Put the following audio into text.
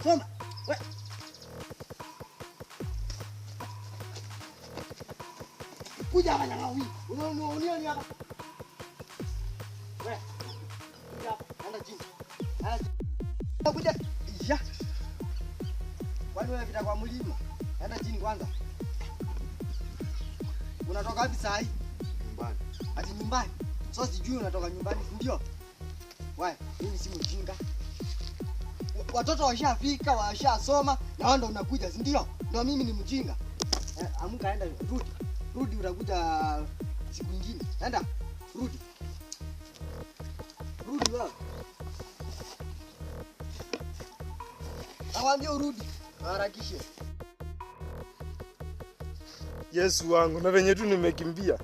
Soma. Wewe. Kuja hapa nyang'awi. Unaona hapa. Wewe. Kuja hapa. Anda chini. Kuja. Ya. Kwani wewe vita kwa mlima? Enda chini kwanza. Unatoka wapi saa hii? Nyumbani. Ati nyumbani? Sasa sijui unatoka nyumbani, ndio? Wewe, mimi si mjinga. Watoto washafika, washasoma na wao ndio unakuja, si ndio? Ndio mimi ni mjinga. Amka enda rudi. Rudi utakuja siku nyingine. Enda. Rudi. Rudi wewe. Nakwambia urudi. Harakishe. Yesu wangu, na venye tu nimekimbia.